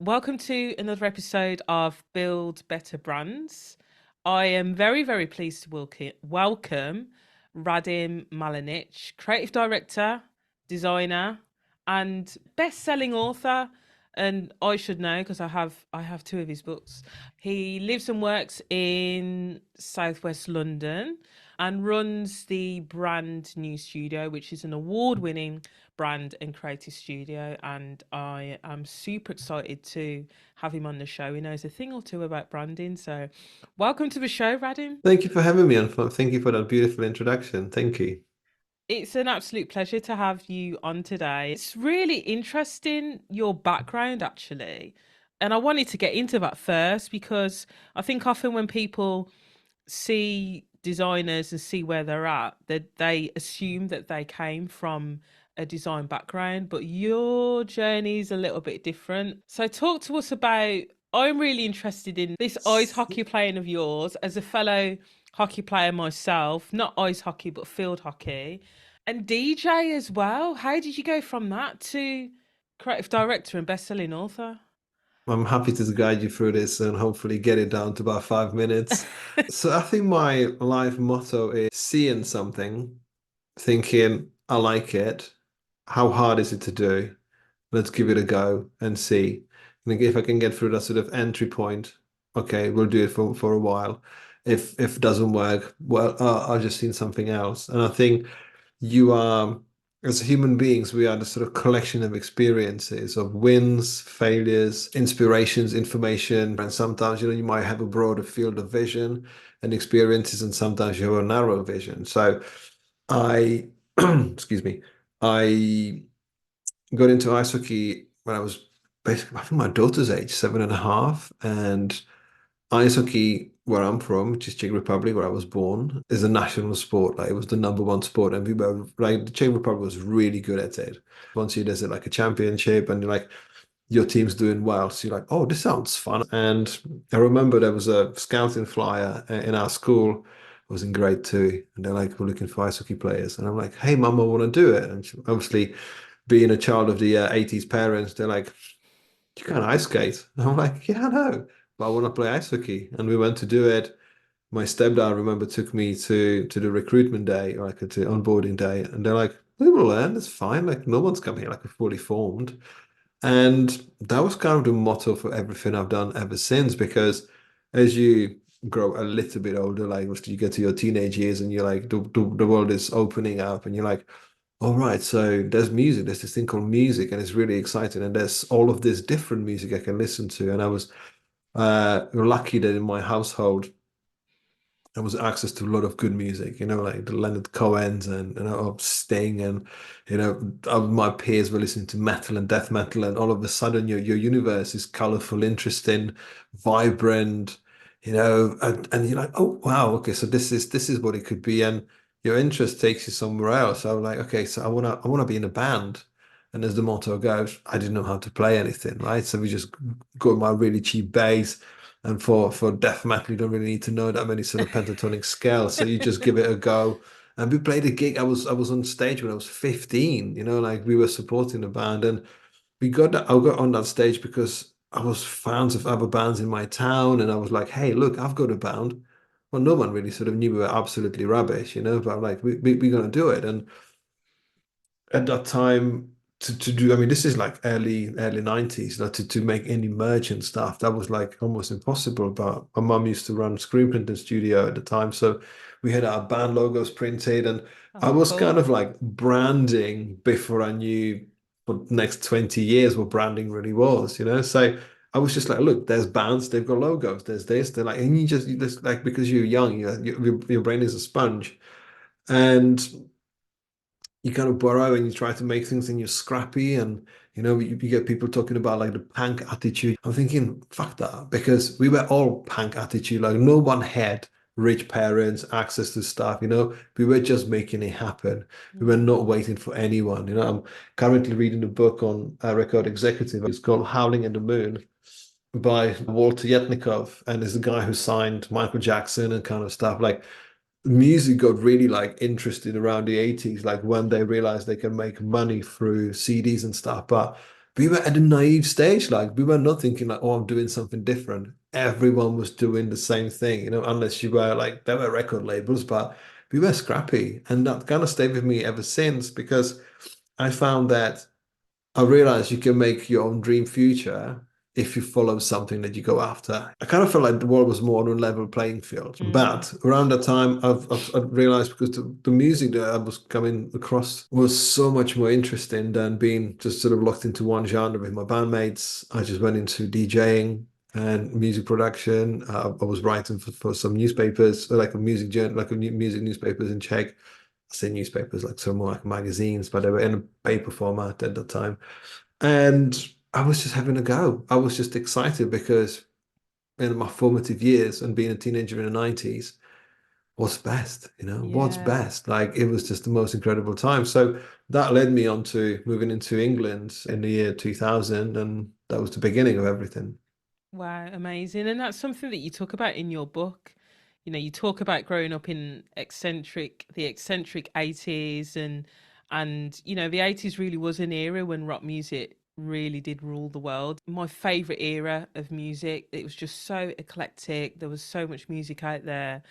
Welcome to another episode of Build Better Brands. I am very, very pleased to welcome Radim Malinic, creative director, designer, and best-selling author. And I should know because I have two of his books. He lives and works in Southwest London and runs the Brand New Studio, which is an award-winning brand and creative studio. And I am super excited to have him on the show. He knows a thing or two about branding. So, welcome to the show, Radim. Thank you for having me and thank you for that beautiful introduction. Thank you. It's an absolute pleasure to have you on today. It's really interesting, your background, actually. And I wanted to get into that first because I think often when people see designers and see where they're at, that they assume that they came from a design background, but your journey is a little bit different. So talk to us about, I'm really interested in this ice hockey playing of yours as a fellow hockey player myself, not ice hockey, but field hockey, and DJ as well. How did you go from that to creative director and best-selling author? I'm happy to guide you through this and hopefully get it down to about 5 minutes. So I think my life motto is seeing something, thinking, I like it. How hard is it to do? Let's give it a go and see. And if I can get through that sort of entry point, okay, we'll do it for a while. If it doesn't work, well, I'll just see something else. And I think you are, as human beings, we are the sort of collection of experiences of wins, failures, inspirations, information. And sometimes, you might have a broader field of vision and experiences, and sometimes you have a narrow vision. So I, excuse me, I got into ice hockey when I was basically, I think my daughter's age, 7.5. And ice hockey, where I'm from, which is Czech Republic, where I was born, is a national sport. Like it was the number one sport, and we were like the Czech Republic was really good at it. Once you there's like a championship, and you're like your team's doing well, so you're like, oh, this sounds fun. And I remember there was a scouting flyer in our school. I was in grade two, and they're like, we're looking for ice hockey players, and I'm like, hey, mum, I want to do it. And she, obviously, being a child of the 80s parents, they're like, you can't ice skate. And I'm like, yeah, I know, but I want to play ice hockey. And we went to do it. My stepdad, I remember, took me to the recruitment day, or like to onboarding day, and they're like, we will learn, it's fine. Like no one's coming here like a fully formed. And that was kind of the motto for everything I've done ever since, because as you grow a little bit older, like you get to your teenage years and you're like the world is opening up and you're like, all right, so there's music, there's this thing called music, and it's really exciting. And there's all of this different music I can listen to. And I was lucky that in my household there was access to a lot of good music, like the Leonard Cohens and Sting, and my peers were listening to metal and death metal, and all of a sudden your universe is colorful, interesting, vibrant, and you're like, oh wow, okay, so this is what it could be, and your interest takes you somewhere else. So I'm like, okay, so I wanna be in a band. And as the motto goes, I didn't know how to play anything, right? So we just got my really cheap bass, and for death metal, you don't really need to know that many sort of pentatonic scales. So you just give it a go. And we played a gig. I was on stage when I was 15, like we were supporting the band. And I got on that stage because I was fans of other bands in my town. And I was like, hey, look, I've got a band. Well, no one really sort of knew we were absolutely rubbish, but I'm like, we're gonna do it. And at that time to do, I mean, this is like early 90s, to make any merchant stuff, that was like almost impossible. But my mum used to run screen printing studio at the time, so we had our band logos printed, and I Oh, was kind cool. of like branding before I knew for the next 20 years what branding really was. So I was just like, look, there's bands, they've got logos, there's this, they're like, and you just like, because you're young, your brain is a sponge, and you kind of borrow and you try to make things and you're scrappy, and you get people talking about like the punk attitude. I'm thinking fuck that, because we were all punk attitude, like no one had rich parents, access to stuff. We were just making it happen. We were Mm. not waiting for anyone. I'm currently reading a book on a record executive. It's called Howling in the Moon by Walter Yetnikov, and is the guy who signed Michael Jackson and kind of stuff. Like music got really like interested around the 80s, like when they realized they can make money through CDs and stuff. But we were at a naive stage. Like we were not thinking like, oh, I'm doing something different. Everyone was doing the same thing, unless you were like, there were record labels, but we were scrappy. And that kind of stayed with me ever since because I found that I realized you can make your own dream future if you follow something that you go after. I kind of felt like the world was more on a level playing field. Mm, But around that time, I've realized because the music that I was coming across was so much more interesting than being just sort of locked into one genre with my bandmates. I just went into DJing and music production. I was writing for some newspapers, like a music journal, like a music newspapers in Czech. I say newspapers, like some more like magazines, but they were in a paper format at the time. And I was just having a go. I was just excited because in my formative years and being a teenager in the 90s, what's best? What's yeah. best? Like it was just the most incredible time. So that led me on to moving into England in the year 2000, and that was the beginning of everything. Wow, amazing. And that's something that you talk about in your book. You talk about growing up in the eccentric 80s, and the 80s really was an era when rock music really did rule the world. My favorite era of music. It was just so eclectic. There was so much music out there.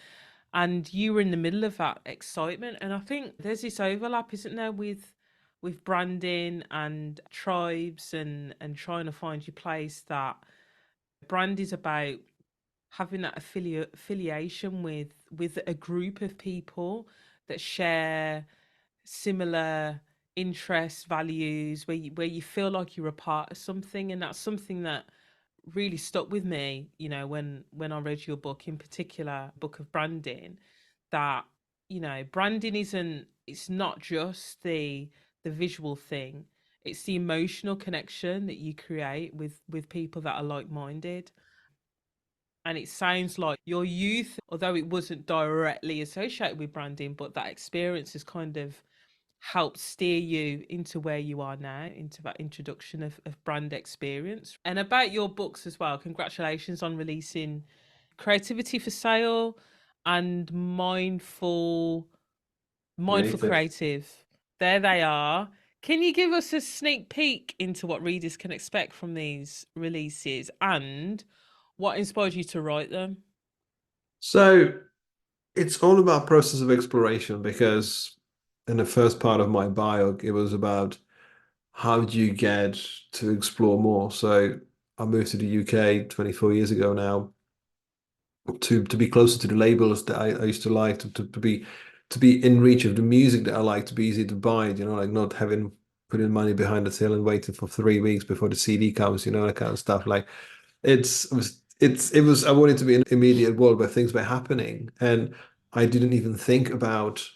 And you were in the middle of that excitement. And I think there's this overlap, isn't there, with branding and tribes and trying to find your place. That brand is about having that affiliation with a group of people that share similar interests, values, where you feel like you're a part of something. And that's something that really stuck with me, when I read your book, in particular Book of Branding. That branding isn't it's not just the visual thing. It's the emotional connection that you create with people that are like-minded. And it sounds like your youth, although it wasn't directly associated with branding, but that experience has kind of helped steer you into where you are now, into that introduction of brand experience. And about your books as well, congratulations on releasing Creativity for Sale and Mindful Creative. Creative. There they are. Can you give us a sneak peek into what readers can expect from these releases and what inspired you to write them? So it's all about process of exploration because in the first part of my bio, it was about how do you get to explore more? So I moved to the UK 24 years ago now to be closer to the labels that I used to like to be in reach of the music that I like, to be easy to buy, like not having putting money behind the till and waiting for 3 weeks before the CD comes, that kind of stuff. Like it was I wanted to be an immediate world where things were happening, and I didn't even think about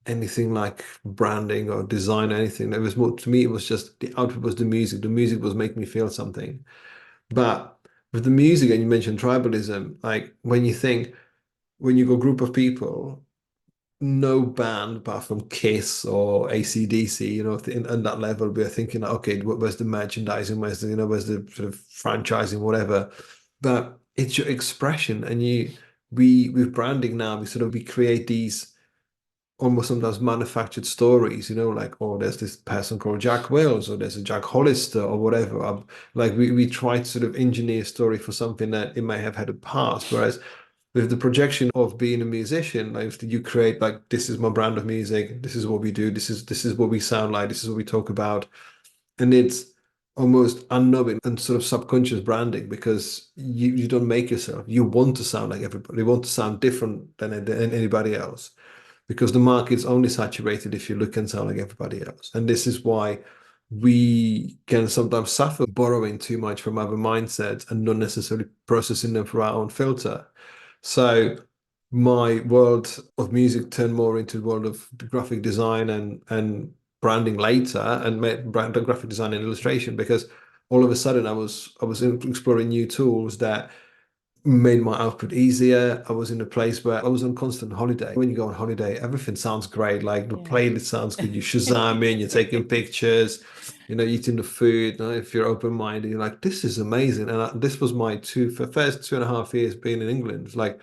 anything like branding or design or anything. It was more to me, it was just the output was the music. The music was making me feel something. But with the music, and you mentioned tribalism, like when you go group of people, no band apart from Kiss or AC/DC, in that level, we're thinking, like, okay, where's the merchandising, where's the sort of franchising, whatever. But it's your expression, and we with branding now, we create these almost sometimes manufactured stories, like, oh, there's this person called Jack Wells, or there's a Jack Hollister, or whatever. Like we try to sort of engineer a story for something that it may have had a past. Whereas with the projection of being a musician, like you create like this is my brand of music, this is what we do, this is what we sound like, this is what we talk about. And it's almost unknowing and sort of subconscious branding because you don't make yourself. You want to sound like everybody. You want to sound different than anybody else because the market's only saturated if you look and sound like everybody else. And this is why we can sometimes suffer borrowing too much from other mindsets and not necessarily processing them through our own filter. So my world of music turned more into the world of graphic design and branding later, and made graphic design and illustration because all of a sudden I was exploring new tools that made my output easier. I was in a place where I was on constant holiday. When you go on holiday, everything sounds great. Like the Yeah. playlist sounds good. You Shazam in, you're taking pictures, eating the food. If you're open-minded, you're like, this is amazing. And this was my first 2.5 years being in England. It's like,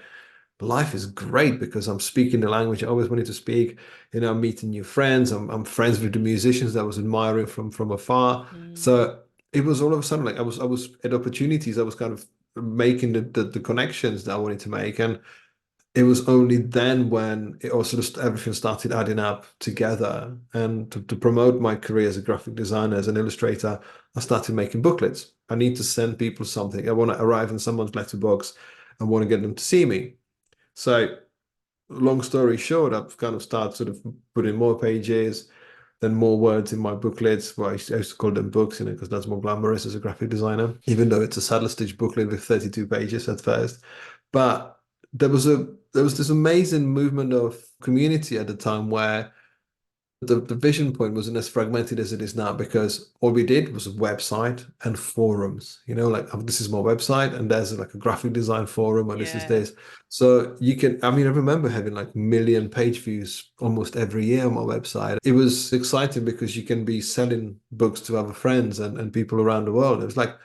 life is great because I'm speaking the language I always wanted to speak. I'm meeting new friends. I'm friends with the musicians that I was admiring from afar. Mm. So it was all of a sudden like I was at opportunities. I was kind of making the connections that I wanted to make, and it was only then when it all sort of everything started adding up together. And to promote my career as a graphic designer, as an illustrator, I started making booklets. I need to send people something. I want to arrive in someone's letterbox. I want to get them to see me. So, long story short, I've kind of started sort of putting more pages, then more words in my booklets. Well, I used to call them books, because that's more glamorous as a graphic designer, even though it's a saddle stitch booklet with 32 pages at first. But there was this amazing movement of community at the time where the vision point wasn't as fragmented as it is now, because all we did was a website and forums. Like, oh, this is my website, and there's like a graphic design forum, and this is Yeah. this. So you can, I mean, I remember having like million page views almost every year on my website. It was exciting because you can be selling books to other friends and people around the world. It was like,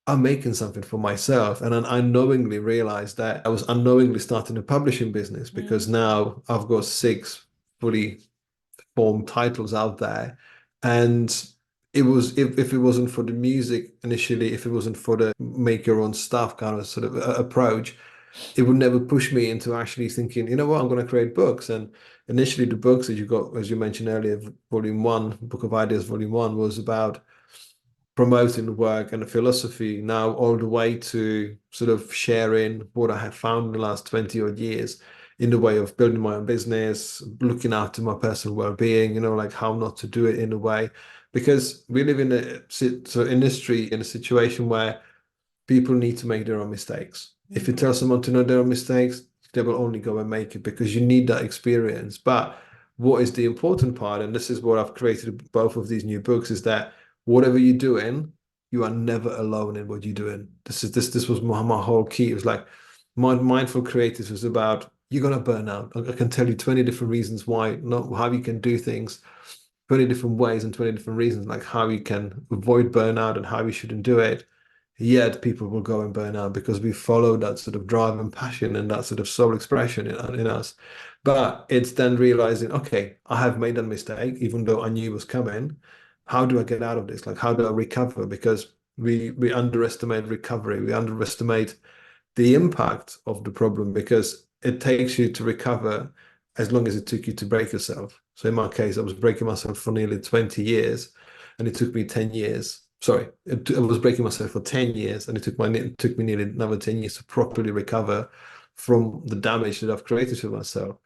I'm making something for myself. And I unknowingly realized that I was unknowingly starting a publishing business, because Mm. now I've got six fully form titles out there. And it was, if it wasn't for the music initially, if it wasn't for the make your own stuff kind of sort of approach, it would never push me into actually thinking, you know what, I'm going to create books. And initially the books that you got, as you mentioned earlier, volume one, Book of Ideas, volume one, was about promoting the work and the philosophy, now all the way to sort of sharing what I have found in the last 20 odd years in the way of building my own business, looking after my personal well-being, like how not to do it in a way. Because we live in a industry, in a situation where people need to make their own mistakes. If you Mm. tell someone to know their own mistakes, they will only go and make it, because you need that experience. But what is the important part, and this is what I've created both of these new books, is that whatever you're doing, you are never alone in what you're doing. This was my whole key. It was like, my mindful creatives was about, you're gonna burn out. I can tell you 20 different reasons why, not how you can do things, 20 different ways and 20 different reasons, like how you can avoid burnout and how you shouldn't do it. Yet people will go and burn out because we follow that sort of drive and passion and that sort of soul expression in us. But it's then realizing, okay, I have made a mistake, even though I knew it was coming. How do I get out of this? Like, how do I recover? Because we underestimate recovery. We underestimate the impact of the problem, because it takes you to recover as long as it took you to break yourself. So in my case, I was breaking myself for nearly 20 years, and it took me 10 years. Sorry, I was breaking myself for 10 years, and it took me nearly another 10 years to properly recover from the damage that I've created to myself.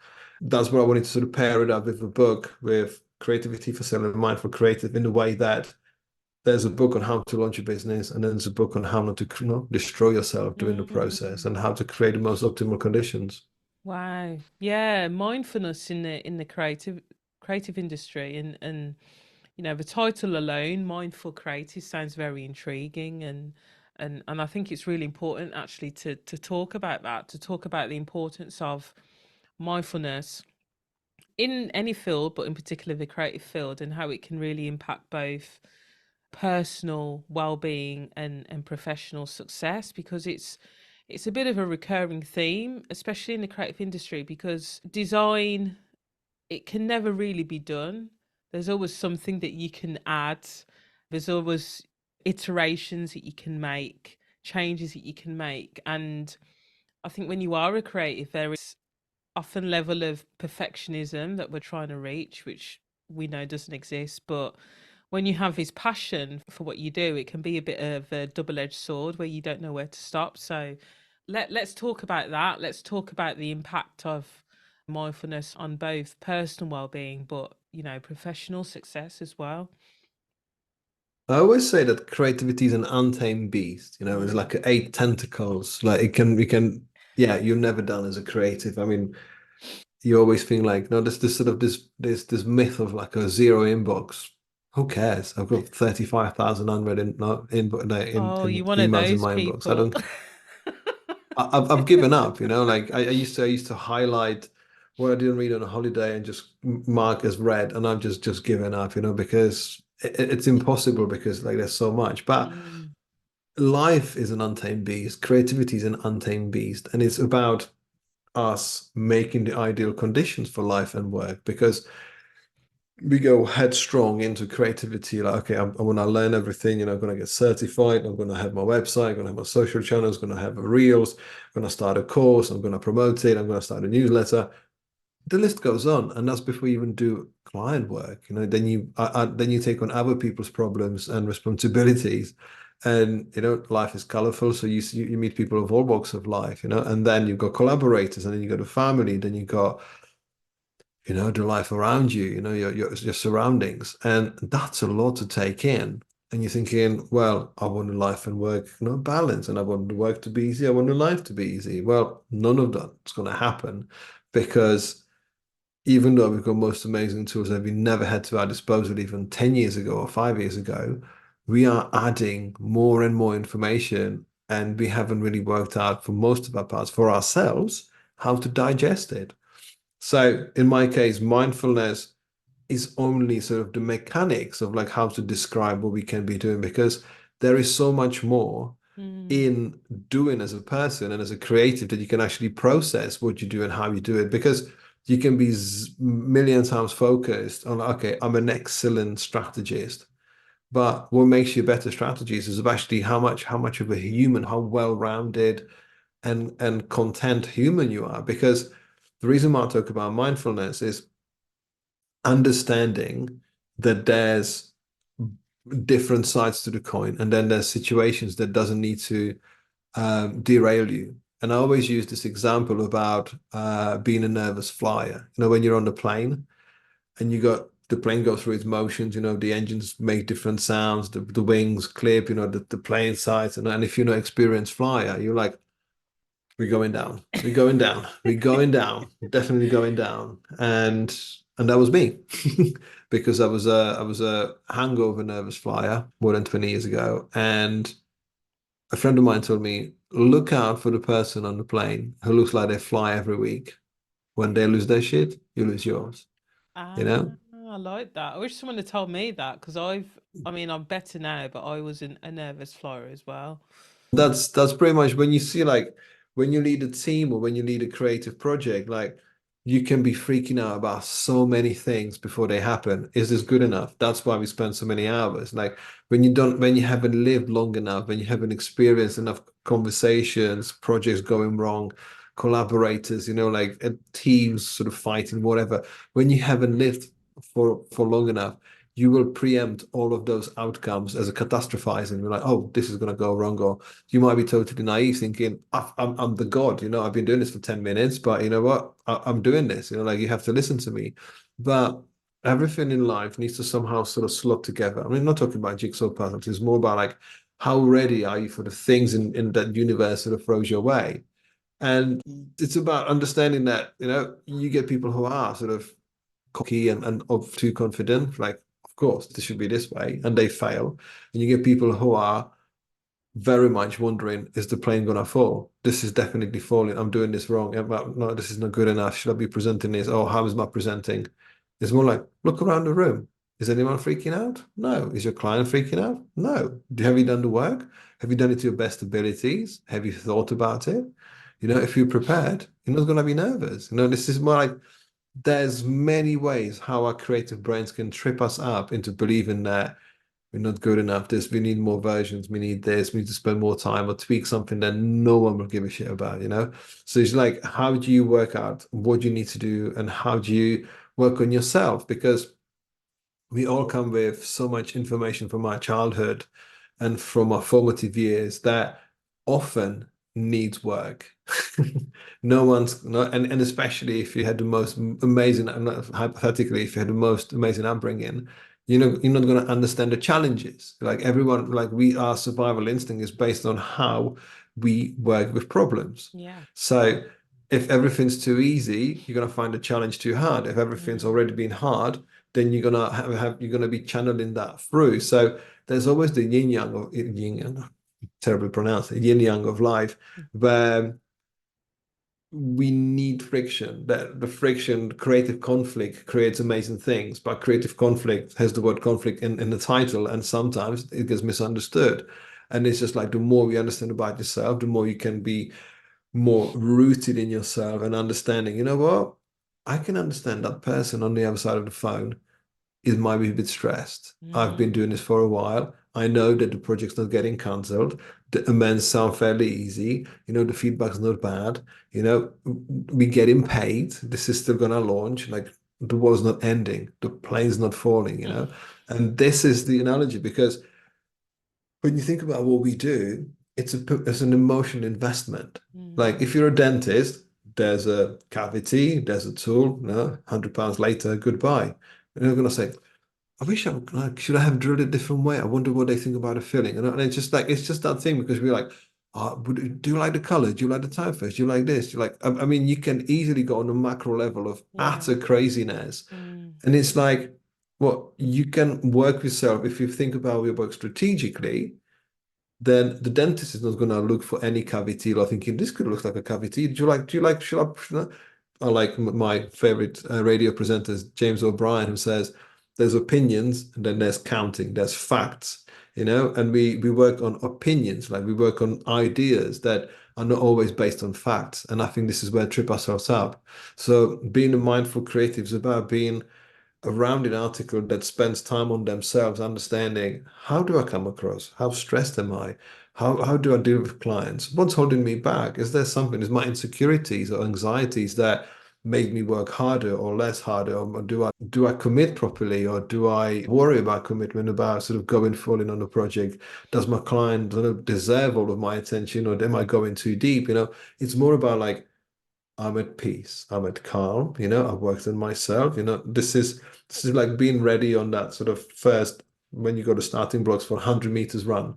That's what I wanted to sort of pair it up with a book, with creativity for selling, mindful creative, in the way that there's a book on how to launch a business, and then there's a book on how not to, destroy yourself during the process, Mm. and how to create the most optimal conditions. Wow. Yeah, mindfulness in the creative industry, and the title alone, Mindful Creative, sounds very intriguing, and I think it's really important actually to talk about that, to talk about the importance of mindfulness in any field, but in particular the creative field, and how it can really impact both personal well-being and professional success, because it's a bit of a recurring theme, especially in the creative industry, because design, it can never really be done. There's always something that you can add. There's always iterations that you can make, changes that you can make. And I think when you are a creative, there is often level of perfectionism that we're trying to reach, which we know doesn't exist. But when you have this passion for what you do, it can be a bit of a double-edged sword where you don't know where to stop. So let's talk about that. Let's talk about the impact of mindfulness on both personal well-being, but professional success as well. I always say that creativity is an untamed beast. It's Mm. like eight tentacles. Like, yeah, you're never done as a creative. I mean, you always think like, no, there's this sort of this myth of like a zero inbox. Who cares? I've got 35,000 unread Oh, in you're one of emails in those my inbox. I people. don't I've given up, like I used to highlight what I didn't read on a holiday and just mark as read, and I've just given up, because it's impossible, because like there's so much. But Mm. life is an untamed beast, creativity is an untamed beast, and it's about us making the ideal conditions for life and work, because we go headstrong into creativity. Like, okay, I want to learn everything. I'm going to get certified. I'm going to have my website. I'm going to have my social channels. I'm going to have a reels. I'm going to start a course. I'm going to promote it. I'm going to start a newsletter. The list goes on, and that's before you even do client work. Then you take on other people's problems and responsibilities, and life is colorful. So you meet people of all walks of life, and then you've got collaborators, and then you got a family, then you got the life around you, your surroundings, and that's a lot to take in. And you're thinking, well, I want a life and work, balance, and I want the work to be easy. I want the life to be easy. Well, none of that's going to happen because even though we've got most amazing tools that we never had to our disposal even 10 years ago or 5 years ago, we are adding more and more information, and we haven't really worked out for most of our parts for ourselves how to digest it. So in my case, mindfulness is only sort of the mechanics of like how to describe what we can be doing, because there is so much more Mm. in doing as a person and as a creative that you can actually process what you do and how you do it, because you can be million times focused on, okay, I'm an excellent strategist, but what makes you a better strategist is actually how much of a human, how well-rounded and content human you are. Because the reason why I talk about mindfulness is understanding that there's different sides to the coin, and then there's situations that doesn't need to derail you. And I always use this example about being a nervous flyer. When you're on the plane and the plane goes through its motions, the engines make different sounds, the wings clip, the plane sides. And if you're not experienced flyer, you're like, we're going down. We're going down. We're going down. Definitely going down. And that was me, because I was a hangover nervous flyer more than 20 years ago, and a friend of mine told me, look out for the person on the plane who looks like they fly every week. When they lose their shit, you lose yours. You Ah, know? I like that. I wish someone had told me that because I mean, I'm better now, but I was a nervous flyer as well. That's pretty much when you see, like, when you lead a team or when you lead a creative project, like, you can be freaking out about so many things before they happen. Is this good enough? That's why we spend so many hours. Like, when you haven't lived long enough, when you haven't experienced enough conversations, projects going wrong, collaborators, like teams sort of fighting, whatever. When you haven't lived for long enough, you will preempt all of those outcomes as a catastrophizing. You're like, oh, this is going to go wrong, or you might be totally naive thinking, I'm the god, I've been doing this for 10 minutes, but you know what? I'm doing this, like, you have to listen to me. But everything in life needs to somehow sort of slot together. I mean, I'm not talking about jigsaw puzzles. It's more about like, how ready are you for the things in that universe that throws your way? And it's about understanding that, you get people who are sort of cocky and of too confident, like, of course, this should be this way, and they fail. And you get people who are very much wondering, is the plane gonna fall? This is definitely falling. I'm doing this wrong. No, this is not good enough. Should I be presenting this? Oh, how is my presenting? It's more like, look around the room. Is anyone freaking out? No. Is your client freaking out? No. Have you done the work? Have you done it to your best abilities? Have you thought about it? If you're prepared, you're not gonna be nervous. This is more like, there's many ways how our creative brains can trip us up into believing that we're not good enough. We need more versions. We need this. We need to spend more time or tweak something that no one will give a shit about. So it's like, how do you work out what you need to do, and how do you work on yourself? Because we all come with so much information from our childhood and from our formative years that often needs work. No one's not, and especially if you had the most amazing, I'm not hypothetically, if you had the most amazing upbringing, you're not going to understand the challenges. Like everyone, like our survival instinct is based on how we work with problems. Yeah. So if everything's too easy, you're going to find a challenge too hard. If everything's Mm. already been hard, then you're gonna you're gonna be channeling that through. So there's always the yin yang, terribly pronounced, the yin yang of life, where we need friction. That the friction, creative conflict creates amazing things, but creative conflict has the word conflict in the title, and sometimes it gets misunderstood. And it's just like, the more we understand about yourself, the more you can be more rooted in yourself and understanding, you know what? I can understand that person on the other side of the phone. it might be a bit stressed. I've been Mm. doing this for a while. I know that the project's not getting cancelled. The amends sound fairly easy. The feedback's not bad. We're getting paid. This is still gonna launch. Like the war's not ending. The plane's not falling. And this is the analogy because when you think about what we do, it's an emotional investment. Like Mm. if you're a dentist, there's a cavity, there's a tool, £100 later, goodbye. And you're gonna say, I wish I like should I have drilled it a different way? I wonder what they think about a filling. And it's just like it's just that thing because we're like, do you like the color? Do you like the typeface? Do you like this? Do you like I mean, you can easily go on a macro level of Yeah. utter craziness. Mm. And it's like, well, you can work with yourself if you think about your work strategically, then the dentist is not going to look for any cavity or thinking this could look like a cavity. Should I like my favorite radio presenter is James O'Brien, who says there's opinions and then there's counting, there's facts, and we work on opinions, like we work on ideas that are not always based on facts. And I think this is where we trip ourselves up. So being a mindful creative is about being a rounded article that spends time on themselves, understanding how do I come across? How stressed am I? How do I deal with clients? What's holding me back? Is there something? Is my insecurities or anxieties that make me work harder or less harder? Or do I commit properly? Or do I worry about commitment, about sort of going full in on a project? Does my client deserve all of my attention or am I going too deep? It's more about like I'm at peace. I'm at calm. I've worked on myself. This is like being ready on that sort of first when you go to starting blocks for 100 meters run.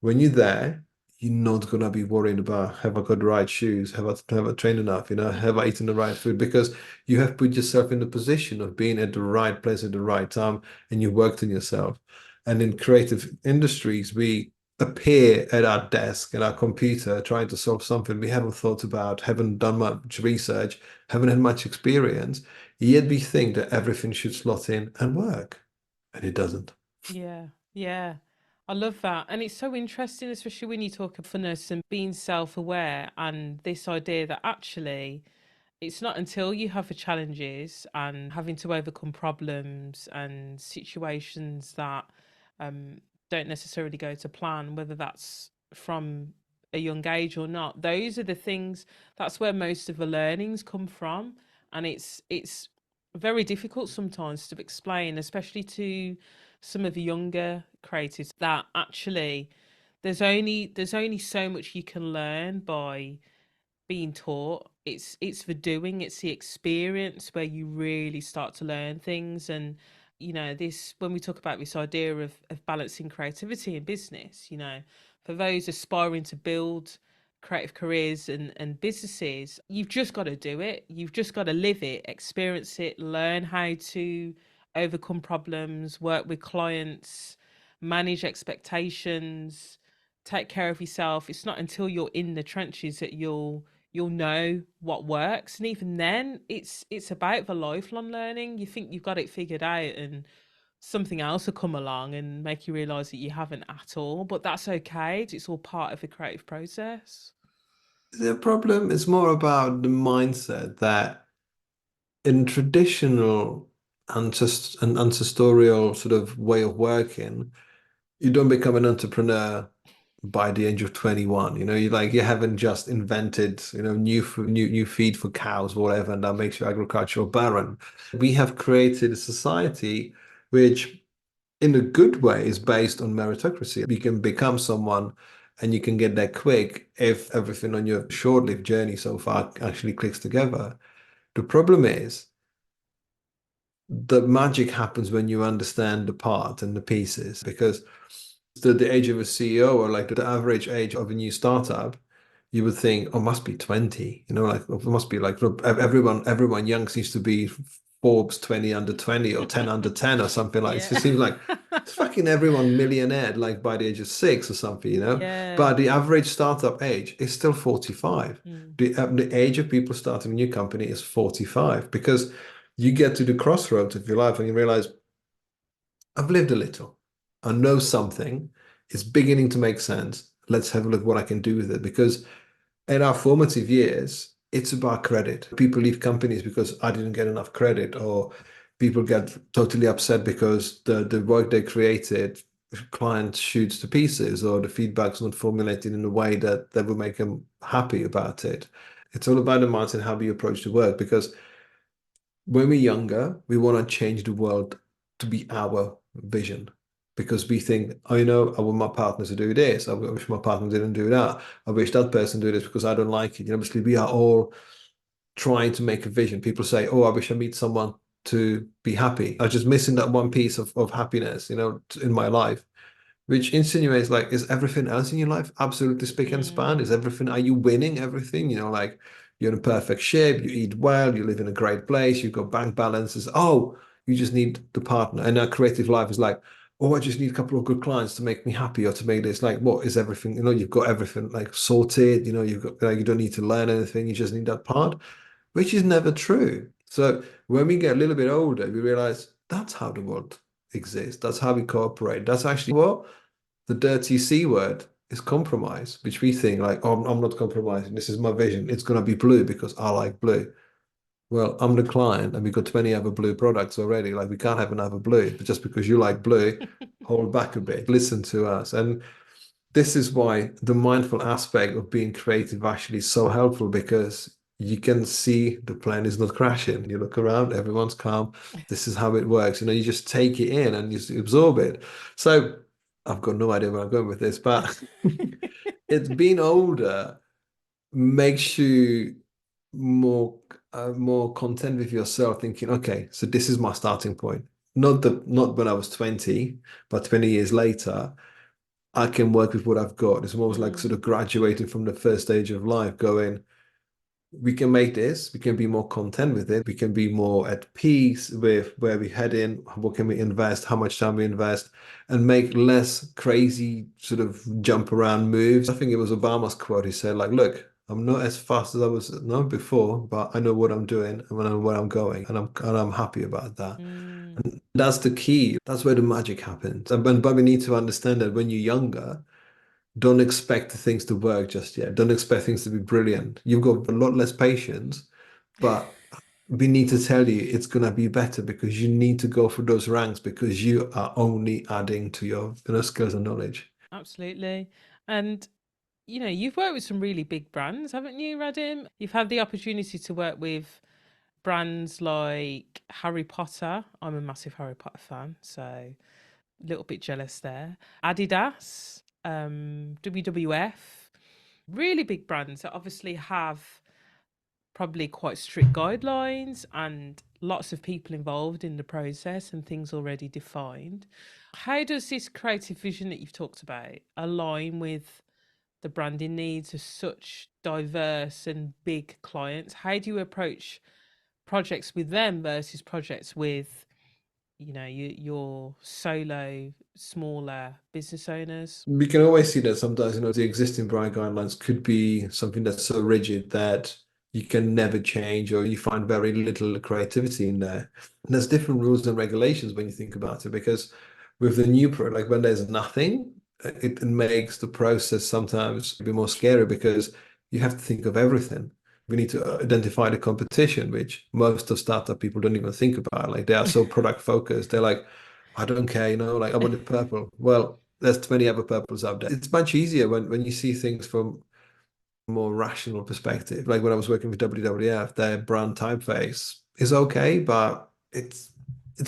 When you're there, you're not gonna be worried about have I got the right shoes, have I trained enough, have I eaten the right food? Because you have put yourself in the position of being at the right place at the right time, and you worked on yourself. And in creative industries, we appear at our desk, at our computer, trying to solve something we haven't thought about, haven't done much research, haven't had much experience. Yet we think that everything should slot in and work, and it doesn't. Yeah, yeah. I love that. And it's so interesting, especially when you talk of funness and being self aware and this idea that actually it's not until you have the challenges and having to overcome problems and situations that um, don't necessarily go to plan, whether that's from a young age or not. Those are the things. That's where most of the learnings come from, and it's very difficult sometimes to explain, especially to some of the younger creatives, that actually there's only so much you can learn by being taught. It's the doing, it's the experience where you really start to learn things. And this, when we talk about this idea of balancing creativity and business, for those aspiring to build creative careers and businesses, you've just got to do it. You've just got to live it, experience it, learn how to overcome problems, work with clients, manage expectations, take care of yourself. It's not until you're in the trenches that you'll know what works. And even then, it's about the lifelong learning. You think you've got it figured out, and something else will come along and make you realize that you haven't at all. But that's okay. It's all part of the creative process. The problem is more about the mindset that in traditional and ancestorial sort of way of working, you don't become an entrepreneur by the age of 21. You haven't just invented, new feed for cows, whatever, and that makes you agricultural barren. We have created a society which in a good way is based on meritocracy. You can become someone and you can get there quick if everything on your short-lived journey so far actually clicks together. The problem is the magic happens when you understand the part and the pieces because the age of a CEO or like the average age of a new startup, you would think, oh, must be 20, like it must be like look, everyone young seems to be Forbes 20 under 20 or 10 under 10 or something like it. Yeah. It seems like it's fucking everyone millionaire like by the age of 6 or something. Yeah. But the average startup age is still 45. Mm. The age of people starting a new company is 45 because you get to the crossroads of your life and you realize I've lived a little. I know something. It's beginning to make sense. Let's have a look what I can do with it. Because in our formative years, it's about credit. People leave companies because I didn't get enough credit, or People get totally upset because the work they created, client shoots to pieces, or the feedback's not formulated in a way that will make them happy about it. It's all about the mindset, how we approach the work, because when we're younger, we want to change the world to be our vision. Because we think, oh, I want my partner to do this. I wish my partner didn't do that. I wish that person did this because I don't like it. Obviously, we are all trying to make a vision. People say, oh, I wish I meet someone to be happy. I'm just missing that one piece of happiness, in my life, which insinuates like, is everything else in your life absolutely spick and span? Is Mm, everything, are you winning everything? Like you're in perfect shape, you eat well, you live in a great place, you've got bank balances. Oh, you just need the partner. And our creative life is like, oh, I just need a couple of good clients to make me happy or to make this like, what is everything? You've got everything like sorted, you've got like, you don't need to learn anything, you just need that part, which is never true. So when we get a little bit older, we realize that's how the world exists. That's how we cooperate. That's actually what the dirty C word is, compromise, which we think like, oh, I'm not compromising. This is my vision. It's going to be blue because I like blue. Well, I'm the client and we've got 20 other blue products already. Like we can't have another blue, but just because you like blue, hold back a bit, listen to us. And this is why the mindful aspect of being creative actually is so helpful, because you can see the plane is not crashing. You look around, everyone's calm. This is how it works. You just take it in and you absorb it. So I've got no idea where I'm going with this, but it's being older makes you more more content with yourself, thinking, okay, so this is my starting point. Not when I was 20, but 20 years later. I can work with what I've got. It's almost like sort mm, of graduating from the first stage of life, going, we can make this, we can be more content with it, we can be more at peace with where we head in, what can we invest, how much time we invest, and make less crazy sort of jump around moves. I think it was Obama's quote. He said, like, look, I'm not as fast as I was not before, but I know what I'm doing and I know where I'm going, and I'm happy about that. mm. And that's the key. That's where the magic happens. But we need to understand that when you're younger, don't expect things to work just yet. Don't expect things to be brilliant. You've got a lot less patience, but we need to tell you it's going to be better, because you need to go through those ranks, because you are only adding to your skills and knowledge. Absolutely. And you've worked with some really big brands, haven't you, Radim? You've had the opportunity to work with brands like Harry Potter. I'm a massive Harry Potter fan, so a little bit jealous there. Adidas, WWF, really big brands that obviously have probably quite strict guidelines and lots of people involved in the process and things already defined. How does this creative vision that you've talked about align with the branding needs of such diverse and big clients? How do you approach projects with them versus projects with, your solo, smaller business owners? We can always see that sometimes, the existing brand guidelines could be something that's so rigid that you can never change, or you find very little creativity in there. And there's different rules and regulations when you think about it, because with the new product, like when there's nothing, it makes the process sometimes a bit more scary, because you have to think of everything. We need to identify the competition, which most of startup people don't even think about. Like they are so product focused. They're like, I don't care, like I want it purple. Well, there's 20 other purples out there. It's much easier when you see things from a more rational perspective. Like when I was working with WWF, their brand typeface is okay, but it's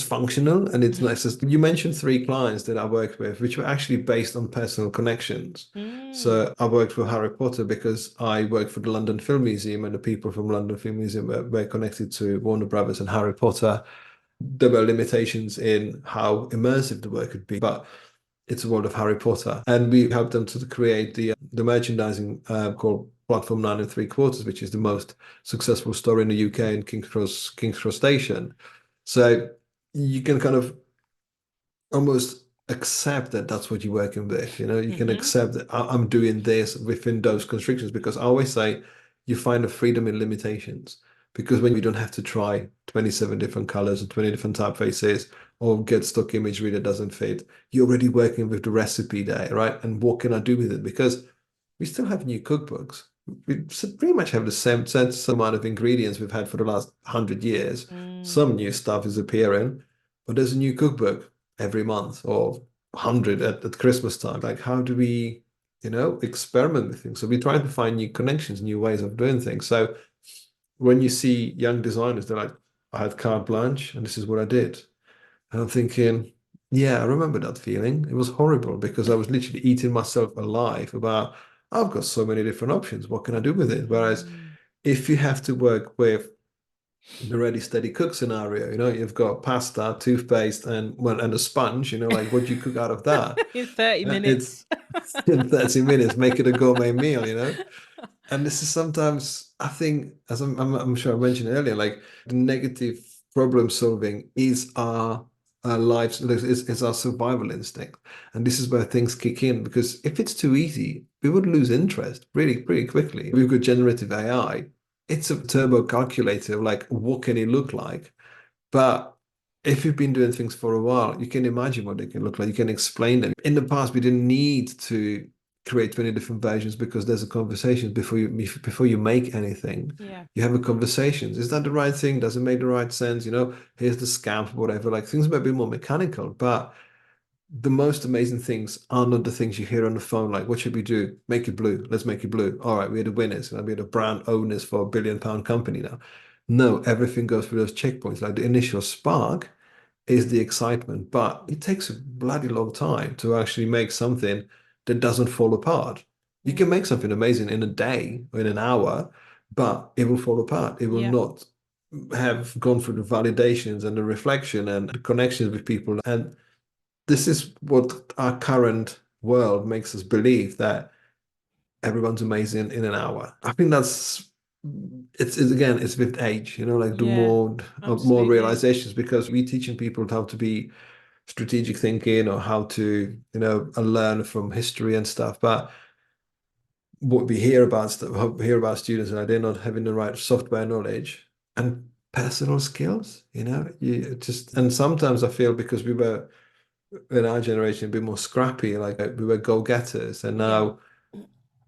functional and it's nice. You mentioned three clients that I worked with, which were actually based on personal connections. Mm, So I worked for Harry Potter because I worked for the London Film Museum, and the people from London Film Museum were connected to Warner Brothers and Harry Potter. There were limitations in how immersive the work could be, but it's a world of Harry Potter, and we helped them to create the merchandising called Platform 9 3/4, which is the most successful store in the UK in King's Cross Station. So you can kind of almost accept that that's what you're working with. You can mm-hmm. accept that I'm doing this within those constrictions, because I always say you find a freedom in limitations. Because when you don't have to try 27 different colors and 20 different typefaces, or get stock imagery that doesn't fit, you're already working with the recipe there, right? And what can I do with it? Because we still have new cookbooks. pretty much have the same amount of ingredients we've had for the last 100 years. Mm, Some new stuff is appearing, but there's a new cookbook every month or 100 at Christmas time. Like, how do we, experiment with things? So we try to find new connections, new ways of doing things. So when you see young designers, they're like, I had carte blanche and this is what I did. And I'm thinking, yeah, I remember that feeling. It was horrible because I was literally eating myself alive about, I've got so many different options. What can I do with it? Whereas mm. if you have to work with the ready, steady cook scenario, you've got pasta, toothpaste, and well, and a sponge, like what do you cook out of that? In 30 It's minutes. in 30 minutes, make it a gourmet meal. And this is sometimes, I think, as I'm sure I mentioned earlier, like the negative problem solving is our lives, is our survival instinct. And this is where things kick in because if it's too easy, we would lose interest really pretty quickly. We've got generative AI. It's a turbo calculator, like what can it look like? But if you've been doing things for a while, you can imagine what they can look like. You can explain them. In the past, we didn't need to create 20 different versions because there's a conversation before you make anything. Yeah. You have a conversation. Is that the right thing? Does it make the right sense? Here's the scamp, whatever. Like things might be more mechanical, but the most amazing things are not the things you hear on the phone. Like, what should we do? Make it blue. Let's make it blue. All right, we're the winners. And we're the brand owners for a 1 billion-pound company now. No, everything goes through those checkpoints. Like the initial spark is the excitement, but it takes a bloody long time to actually make something that doesn't fall apart. You can Mm. make something amazing in a day or in an hour, but it will fall apart. It will Yeah. not have gone through the validations and the reflection and the connections with people. And this is what our current world makes us believe that everyone's amazing in an hour. I think it's again, it's with age, like the Yeah. more Absolutely. realizations because we're teaching people how to be strategic thinking or how to, learn from history and stuff. But what we hear about students and they're not having the right software knowledge and personal skills, you just and sometimes I feel because we were in our generation a bit more scrappy, like we were go-getters, and Yeah. now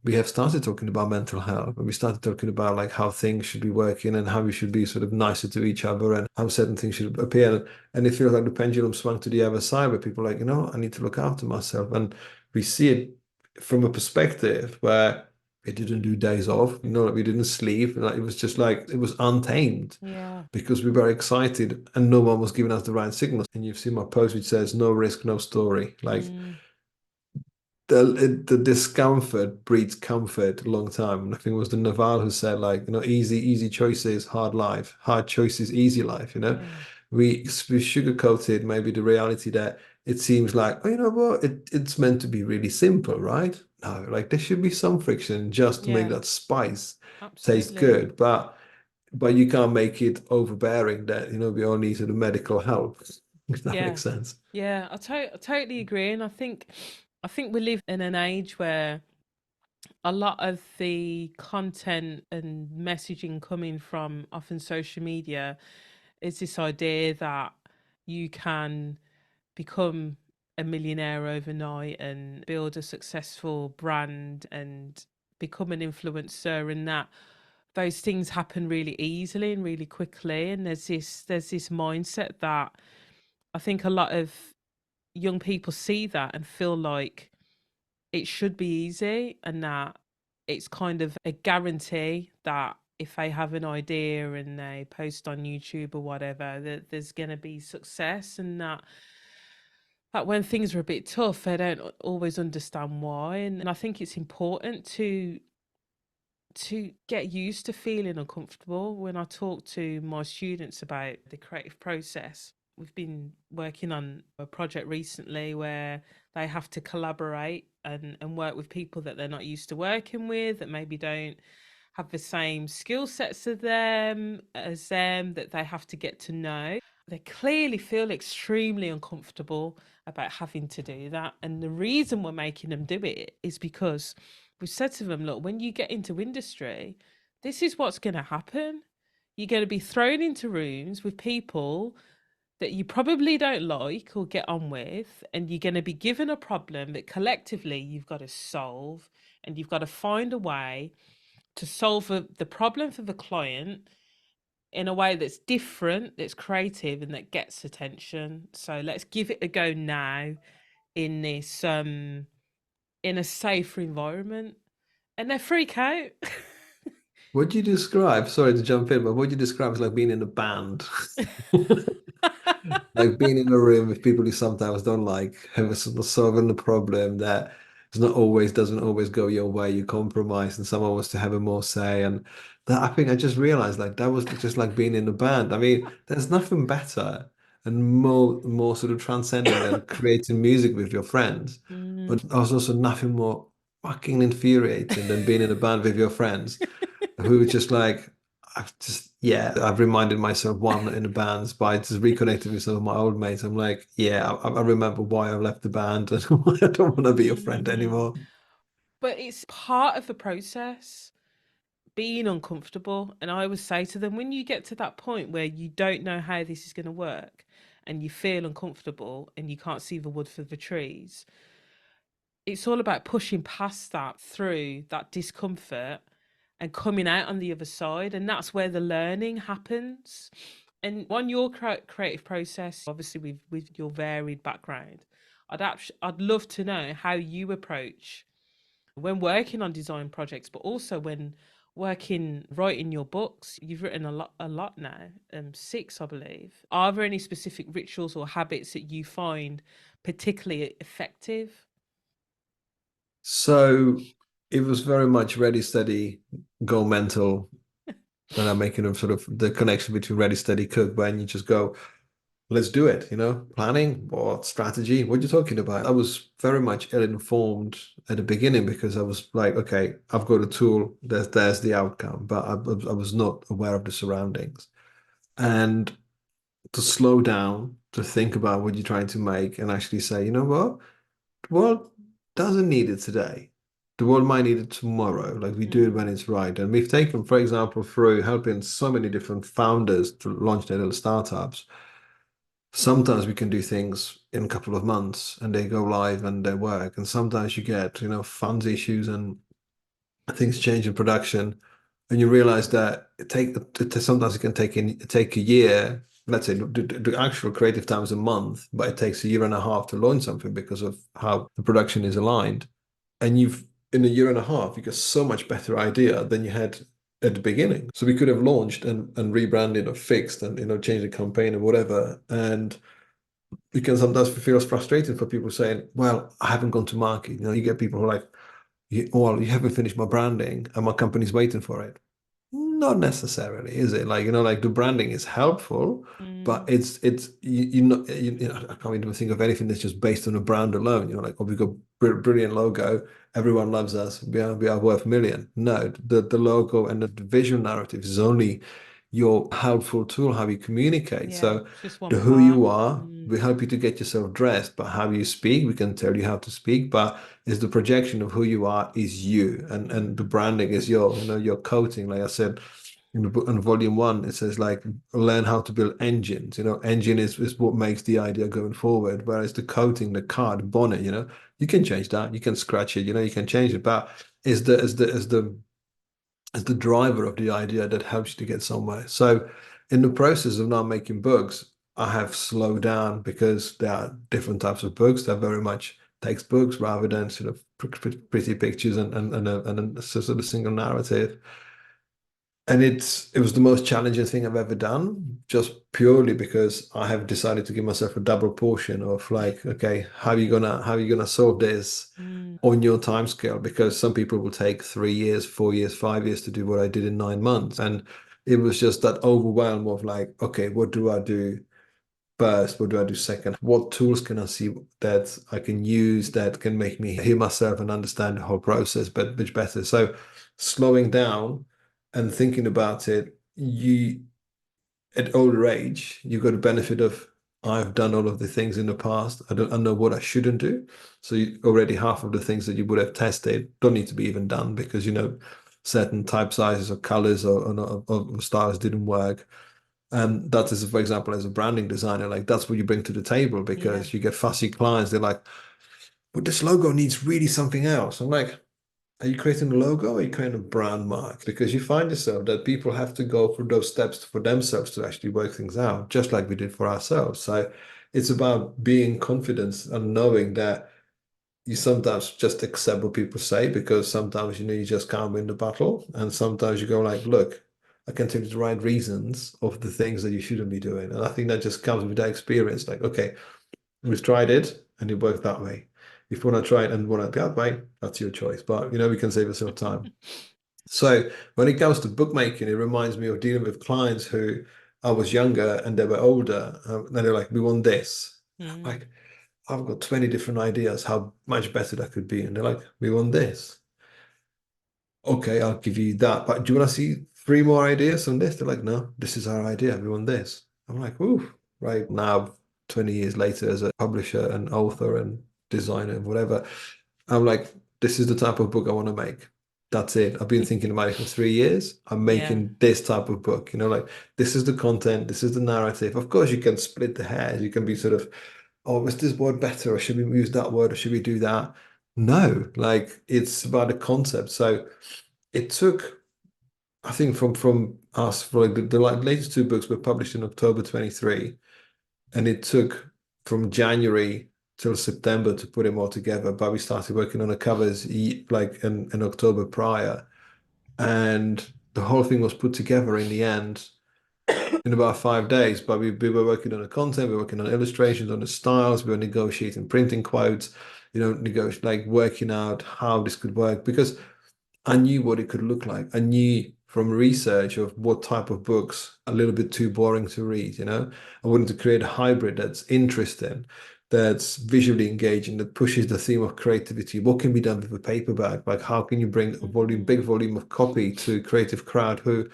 we have started talking about mental health and we started talking about like how things should be working and how we should be sort of nicer to each other and how certain things should appear. And it feels like the pendulum swung to the other side where people are like, I need to look after myself. And we see it from a perspective where we didn't do days off, like we didn't sleep. Like it was just like it was untamed Yeah. because we were excited and no one was giving us the right signals. And you've seen my post which says no risk, no story. Like Mm. the discomfort breeds comfort a long time. And I think it was the Naval who said, like, easy choices, hard life, hard choices, easy life. Yeah. We sugarcoated maybe the reality that it seems like, oh, you know what, it's meant to be really simple, right? No, like there should be some friction just to make Yeah. that spice taste Absolutely. good. But you can't make it overbearing that, we all need sort of medical help, if that Yeah. makes sense. Yeah. I totally agree. And I think we live in an age where a lot of the content and messaging coming from often social media is this idea that you can become a millionaire overnight and build a successful brand and become an influencer, and that those things happen really easily and really quickly. And there's this mindset that I think a lot of young people see that and feel like it should be easy, and that it's kind of a guarantee that if they have an idea and they post on YouTube or whatever, that there's going to be success, and that when things are a bit tough, they don't always understand why. And I think it's important to get used to feeling uncomfortable. When I talk to my students about the creative process, we've been working on a project recently where they have to collaborate and work with people that they're not used to working with, that maybe don't have the same skill sets as them, that they have to get to know. They clearly feel extremely uncomfortable about having to do that. And the reason we're making them do it is because we've said to them, look, when you get into industry, this is what's going to happen. You're going to be thrown into rooms with people that you probably don't like or get on with, and you're going to be given a problem that collectively you've got to solve, and you've got to find a way to solve the problem for the client in a way that's different, that's creative, and that gets attention. So let's give it a go now in this in a safer environment, and they freak out. Would you describe, sorry to jump in, but would you describe as like being in a band? Like being in a room with people you sometimes don't like, have solving the problem that is not always doesn't always go your way, you compromise and someone wants to have a more say. And that I think I just realized like that was just like being in a band. I mean, there's nothing better and more sort of transcending than creating music with your friends. Mm. But there's also nothing more fucking infuriating than being in a band with your friends who were just like, I've reminded myself why I'm not in the bands by just reconnecting with some of my old mates. I'm like, yeah, I remember why I left the band and I don't want to be your friend Mm. anymore. But it's part of the process, being uncomfortable. And I always say to them, when you get to that point where you don't know how this is going to work and you feel uncomfortable and you can't see the wood for the trees, it's all about pushing past that, through that discomfort, and coming out on the other side. And that's where the learning happens. And on your creative process, obviously with your varied background, I'd love to know how you approach when working on design projects, but also when writing your books. You've written a lot now, six, I believe. Are there any specific rituals or habits that you find particularly effective? So it was very much ready, steady, go mental. And I'm making a sort of the connection between ready, steady, cook when you just go, let's do it, planning or strategy. What are you talking about? I was very much ill-informed at the beginning because I was like, okay, I've got a tool, there's the outcome, but I was not aware of the surroundings. And to slow down, to think about what you're trying to make and actually say, you know what? The world doesn't need it today. The world might need it tomorrow. Like we do it when Mm, it's right. And we've taken, for example, through helping so many different founders to launch their little startups. Sometimes we can do things in a couple of months and they go live and they work. And sometimes you get, funds issues and things change in production. And you realize that sometimes it can take a year. Let's say the actual creative time is a month, but it takes a year and a half to launch something because of how the production is aligned. And you've in a year and a half, you get so much better idea than you had at the beginning. So we could have launched and rebranded or fixed and changed the campaign or whatever. And it can sometimes feel frustrating for people saying, well, I haven't gone to market. You get people who are like, well, you haven't finished my branding and my company's waiting for it. Not necessarily, is it? Like, like the branding is helpful, but mm, it's you know, I can't even think of anything that's just based on a brand alone. Like, oh, we've got brilliant logo, everyone loves us, we are worth a million. No, the logo and the visual narrative is only your helpful tool, how you communicate. yeah, So it's just one the who part. you are, Mm, we help you to get yourself dressed, but how you speak, we can tell you how to speak, but is the projection of who you are is you, and the mm, branding is your coating. Like I said in the book, in volume one, it says like learn how to build engines. Engine is what makes the idea going forward, whereas the coating, the card, bonnet, you can change that, you can scratch it, you can change it, but is the driver of the idea that helps you to get somewhere. So in the process of now making books, I have slowed down because there are different types of books. They're very much textbooks rather than sort of pretty pictures and a sort of single narrative. And it was the most challenging thing I've ever done, just purely because I have decided to give myself a double portion of like, okay, how are you gonna solve this mm. on your time scale? Because some people will take 3 years, 4 years, 5 years to do what I did in 9 months. And it was just that overwhelm of like, okay, what do I do first? What do I do second? What tools can I see that I can use that can make me hear myself and understand the whole process but much better? So slowing down and thinking about it, you at older age, you've got the benefit of I've done all of the things in the past. I know what I shouldn't do. So already half of the things that you would have tested don't need to be even done because certain type sizes or colors or styles didn't work. And that is, for example, as a branding designer, like that's what you bring to the table Yeah. because you get fussy clients. They're like, but this logo needs really something else. I'm like, Are you creating a logo or are you creating a brand mark? Because you find yourself that people have to go through those steps for themselves to actually work things out, just like we did for ourselves. So it's about being confident and knowing that you sometimes just accept what people say because sometimes you just can't win the battle. And sometimes you go like, look, I can tell you the right reasons of the things that you shouldn't be doing. And I think that just comes with that experience. Like, okay, we've tried it and it worked that way. If you want to try it and want to that way, that's your choice. But we can save ourselves time. So when it comes to bookmaking, it reminds me of dealing with clients who I was younger and they were older. And they're like, we want this. I'm Mm. like, I've got 20 different ideas how much better that could be. And they're like, we want this. Okay, I'll give you that. But do you want to see three more ideas on this? They're like, no, this is our idea. We want this. I'm like, ooh, right now, 20 years later, as a publisher and author and designer and whatever, I'm like, this is the type of book I want to make. That's it. I've been thinking about it for 3 years. I'm Yeah. making this type of book. Like this is the content, this is the narrative. Of course, you can split the hairs. You can be sort of, oh, is this word better? Or should we use that word? Or should we do that? No, like it's about the concept. So it took, I think, from us for like the latest two books were published in October 23, and it took from January till September to put them all together. But we started working on the covers like in October prior, and the whole thing was put together in the end in about 5 days. But we were working on the content, we were working on illustrations, on the styles, we were negotiating printing quotes, negotiate like working out how this could work because I knew what it could look like. I knew from research of what type of books are a little bit too boring to read. I wanted to create a hybrid that's interesting, that's visually engaging, that pushes the theme of creativity. What can be done with a paperback? Like how can you bring a big volume of copy to a creative crowd who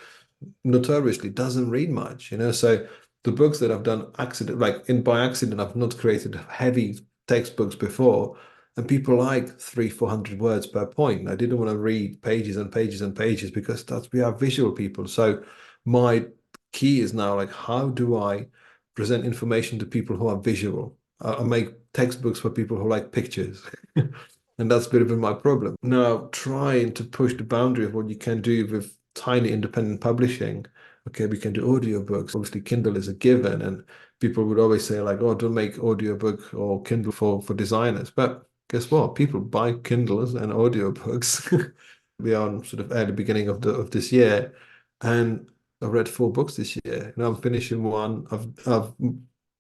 notoriously doesn't read much. So the books that I've done accident, like in by accident, I've not created heavy textbooks before, and people like 300-400 words per point. I didn't want to read pages and pages and pages because we are visual people. So my key is now like, how do I present information to people who are visual? I make textbooks for people who like pictures. And that's a bit of my problem. Now, trying to push the boundary of what you can do with tiny independent publishing. Okay, we can do audiobooks. Obviously, Kindle is a given, and people would always say, like, oh, don't make audiobook or Kindle for designers. But guess what? People buy Kindles and audiobooks. We are on sort of early beginning of this year, and I've read 4 books this year. I'm finishing one. I've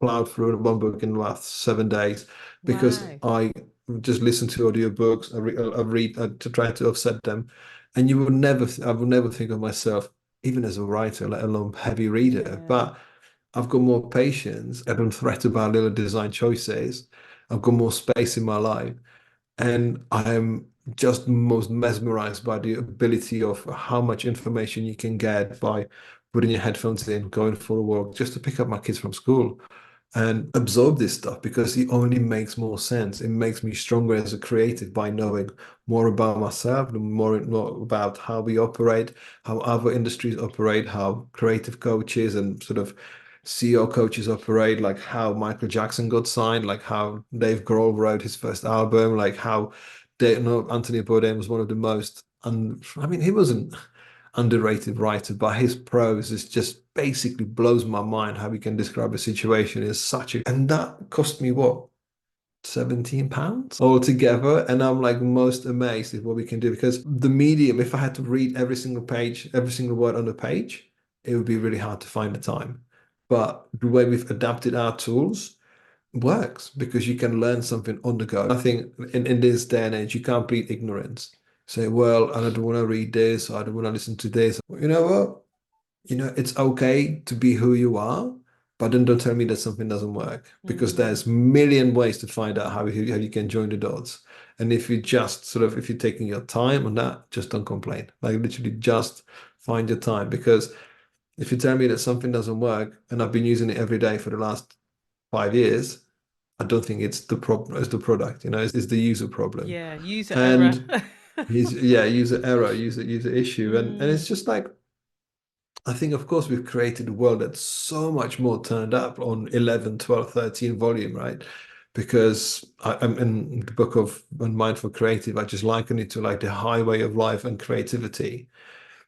plowed through one book in the last 7 days because Wow. I just listen to audiobooks. I read to try to offset them, and I would never think of myself even as a writer, let alone heavy reader. Yeah. But I've got more patience. I don't fret about little design choices. I've got more space in my life, and I'm just most mesmerized by the ability of how much information you can get by putting your headphones in, going for a walk, just to pick up my kids from school and absorb this stuff because it only makes more sense. It makes me stronger as a creative by knowing more about myself and more about how we operate, how other industries operate, how creative coaches and sort of CEO coaches operate, like how Michael Jackson got signed, like how Dave Grohl wrote his first album, like how Anthony Bourdain was one of the most, I mean, he wasn't underrated writer, but his prose is just basically blows my mind how he can describe a situation in such a, and that cost me what? £17 altogether. And I'm like most amazed at what we can do because the medium, if I had to read every single page, every single word on the page, it would be really hard to find the time. But the way we've adapted our tools works because you can learn something on the go. I think in this day and age, you can't plead ignorance. Say, well, I don't want to read this, or I don't want to listen to this. You know what? It's okay to be who you are, but then don't tell me that something doesn't work because Mm. there's million ways to find out how you can join the dots. And if you just sort of, if you're taking your time on that, just don't complain. Like literally just find your time because if you tell me that something doesn't work and I've been using it every day for the last 5 years, I don't think it's the problem, it's the product, it's the user problem. Yeah. User error. And yeah, user error, user issue. And Mm. it's just like I think, of course, we've created a world that's so much more turned up on 11, 12, 13 volume, right? because I'm in the book of Mindful Creative, I just liken it to like the highway of life and creativity.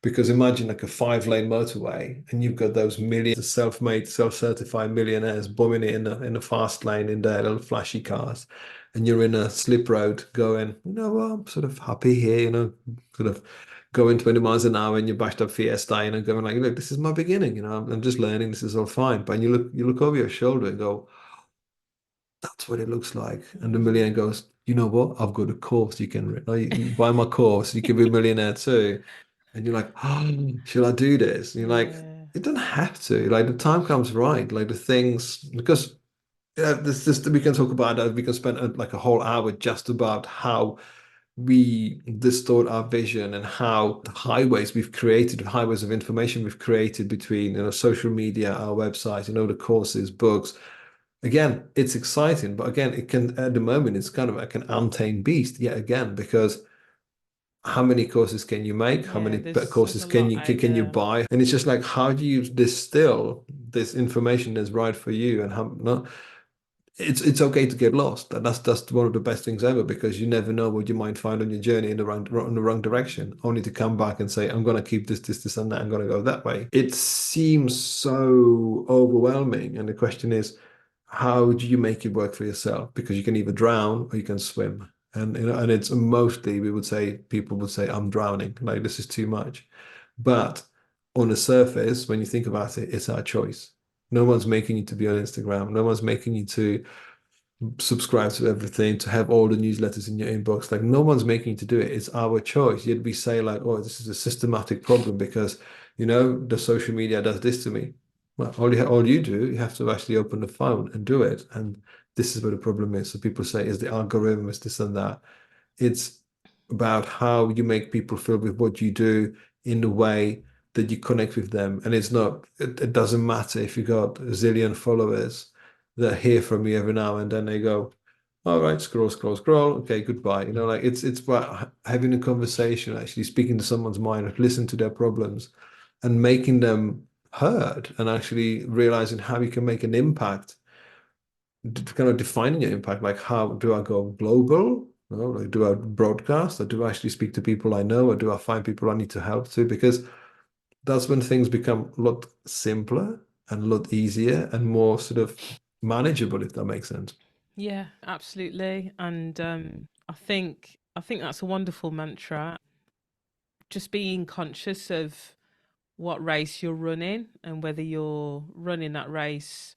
Because imagine like a 5-lane motorway, and you've got those millions of self-made, self-certified millionaires bombing it in a fast lane in their little flashy cars, and you're in a slip road going, well, I'm sort of happy here, sort of going 20 miles an hour in your bashed up Fiesta, going like, look, this is my beginning, I'm just learning, this is all fine. But you look over your shoulder and go, that's what it looks like. And the Mm, millionaire goes, you know what? I've got a course you can, you buy my course, you can be a millionaire too. And you're like, oh, should I do this? And you're like, yeah. it doesn't have to. Like the time comes right. Like the things, because this we can talk about that. We can spend like a whole hour just about how we distort our vision and how the highways we've created, the highways of information we've created between, social media, our website, the courses, books. Again, it's exciting, but again, it can at the moment it's kind of like an untamed beast yet again because how many courses can you make? How Yeah, many there's courses a can lot you out can you there. buy? And it's just like how do you distill this information that's right for you and how not it's okay to get lost. And that's one of the best things ever because you never know what you might find on your journey in the wrong direction, only to come back and say, I'm gonna keep this, and that, I'm gonna go that way. It seems so overwhelming. And the question is, how do you make it work for yourself? Because you can either drown or you can swim. And and it's mostly people would say, I'm drowning, like this is too much. But on the surface, when you think about it, it's our choice. No one's making you to be on Instagram. No one's making you to subscribe to everything, to have all the newsletters in your inbox. Like no one's making you to do it. It's our choice. Yet we say like, oh, this is a systematic problem because the social media does this to me. Well, all you do, you have to actually open the phone and do it. And this is where the problem is. So people say, is the algorithm, is this and that. It's about how you make people feel with what you do in the way that you connect with them. And it doesn't matter if you got a zillion followers that hear from you every now and then they go, all right, scroll, scroll, scroll. Okay, goodbye. Like it's about having a conversation, actually speaking to someone's mind, listen to their problems and making them heard and actually realizing how you can make an impact, kind of defining your impact. Like, how do I go global? Like, do I broadcast or do I actually speak to people I know or do I find people I need to help to? Because that's when things become a lot simpler and a lot easier and more sort of manageable, if that makes sense. Yeah, absolutely. And I think that's a wonderful mantra. Just being conscious of what race you're running and whether you're running that race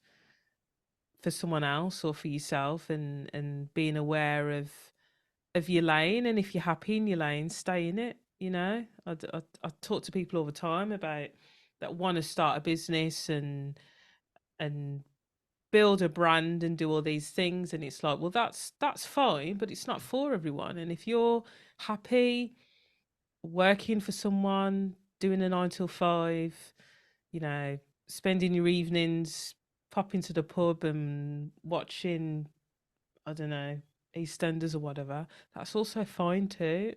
for someone else or for yourself, and being aware of your lane, and if you're happy in your lane, stay in it. I talk to people all the time about that want to start a business and build a brand and do all these things, and it's like, well, that's fine, but it's not for everyone. And if you're happy working for someone, doing a 9 till 5, you know, spending your evenings popping to the pub and watching, I don't know, EastEnders or whatever, that's also fine too.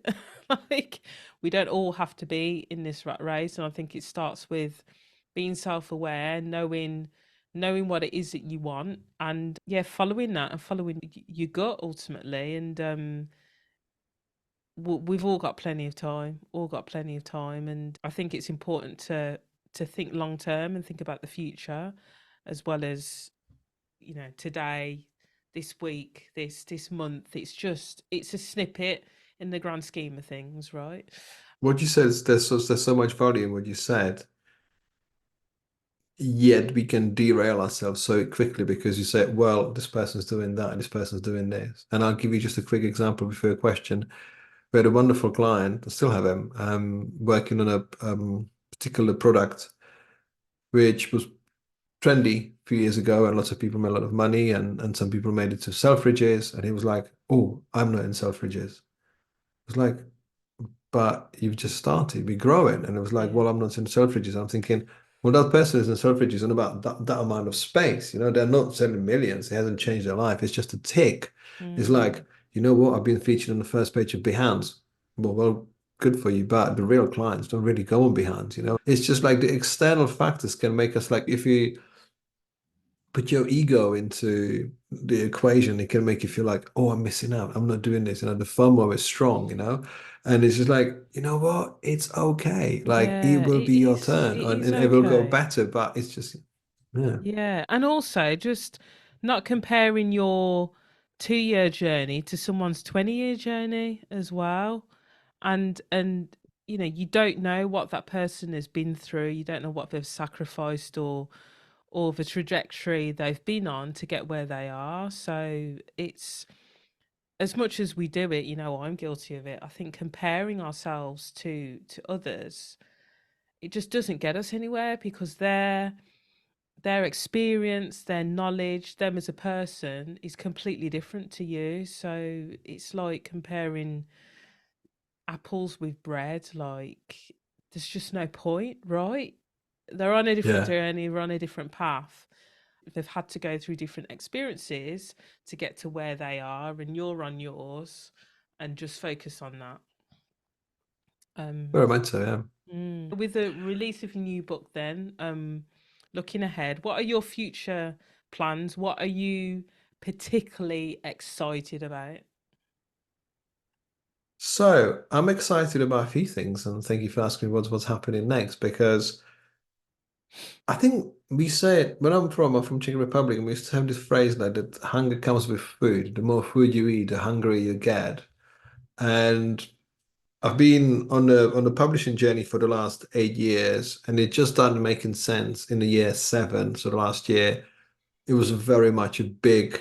Like, we don't all have to be in this rat race. And I think it starts with being self-aware, knowing what it is that you want, and yeah, following that and following your gut ultimately. And we've all got plenty of time, and I think it's important to think long term and think about the future, as well as, today, this week, this month. It's a snippet in the grand scheme of things, right? What you said is there's so much value in what you said, yet we can derail ourselves so quickly because you say, well, this person's doing that and this person's doing this. And I'll give you just a quick example before a question. We had a wonderful client, I still have him, working on a particular product which was trendy a few years ago, and lots of people made a lot of money, and some people made it to Selfridges, and he was like, "Oh, I'm not in Selfridges." I was like, "But you've just started, we're growing," and it was like, Yeah. "Well, I'm not in Selfridges." I'm thinking, well, that person is in Selfridges in about that amount of space. They're not selling millions. It hasn't changed their life. It's just a tick. It's Mm, like, you know what? I've been featured on the first page of Behance. Well, good for you, but the real clients don't really go on Behance. It's just like the external factors can make us like if you put your ego into the equation, it can make you feel like, oh, I'm missing out. I'm not doing this. The FOMO is strong, And it's just like, you know what? It's okay. Like it Yeah, will be your turn it and, is and it will go okay. better, but it's just, yeah. Yeah, and also just not comparing your 2 year journey to someone's 20-year journey as well. And you don't know what that person has been through. You don't know what they've sacrificed or the trajectory they've been on to get where they are. So it's as much as we do it, I'm guilty of it. I think comparing ourselves to others, it just doesn't get us anywhere because their experience, their knowledge, them as a person is completely different to you. So it's like comparing apples with bread. Like, there's just no point, right? They're on a different Yeah. journey, they're on a different path. They've had to go through different experiences to get to where they are, and you're on yours, and just focus on that. Um, Very much so, yeah. With the release of your new book, then, looking ahead, what are your future plans? What are you particularly excited about? So I'm excited about a few things, and thank you for asking me what's happening next, because I think we say it when I'm from Czech Republic, and we used to have this phrase like that hunger comes with food. The more food you eat, the hungrier you get. And I've been on the publishing journey for the last 8 years, and it just started making sense in the year seven. So the last year, it was very much a big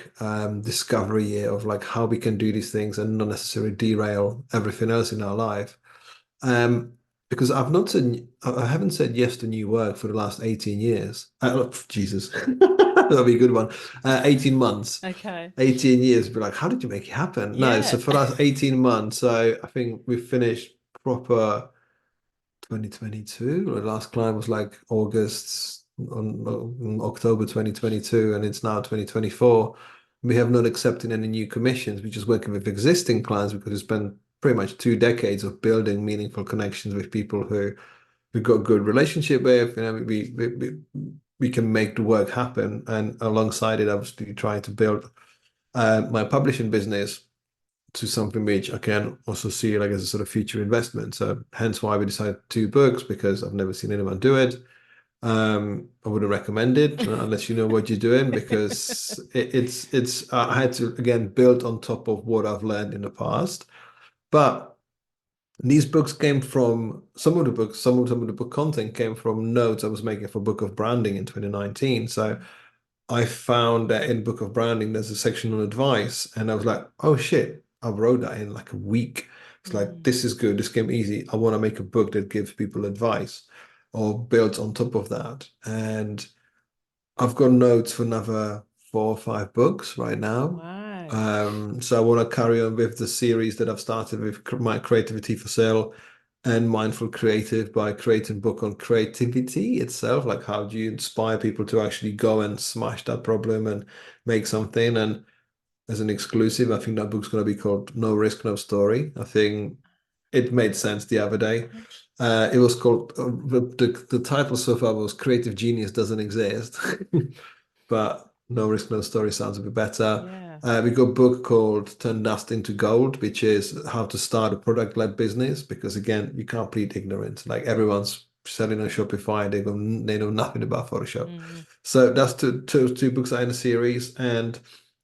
discovery year of like how we can do these things and not necessarily derail everything else in our life. Um, because I haven't said yes to new work for the last 18 years. Jesus, that'll be a good one. 18 months. Okay. 18 years, be like, how did you make it happen? No, Yeah. so for the last 18 months, so I think we finished proper 2022. The last client was like August on October 2022, and it's now 2024. We have not accepted any new commissions. We're just working with existing clients because we spent pretty much 2 decades of building meaningful connections with people who we've got a good relationship with. We can make the work happen, and alongside it, obviously trying to build my publishing business to something which I can also see like as a sort of future investment. So hence why we decided 2 books, because I've never seen anyone do it. I wouldn't recommend it unless you know what you're doing, because it's I had to again build on top of what I've learned in the past. But these books came from some of the book content came from notes I was making for Book of Branding in 2019. So I found that in Book of Branding, there's a section on advice, and I was like, oh shit, I wrote that in like a week. It's like, Mm. this is good, this came easy. I want to make a book that gives people advice or builds on top of that. And I've got notes for another 4 or 5 books right now. Wow. So I want to carry on with the series that I've started with my Creativity for Sale and Mindful Creative by creating a book on creativity itself. Like, how do you inspire people to actually go and smash that problem and make something? And as an exclusive, I think that book's going to be called No Risk, No Story. I think it made sense the other day. It was called the title so far was Creative Genius Doesn't Exist, but No Risk, No Story sounds a bit better. Yeah. We got a book called Turn Dust into Gold, which is how to start a product-led business. Because again, you can't plead ignorance. Like everyone's selling on Shopify, they know nothing about Photoshop. Mm. So that's two books that are in a series, and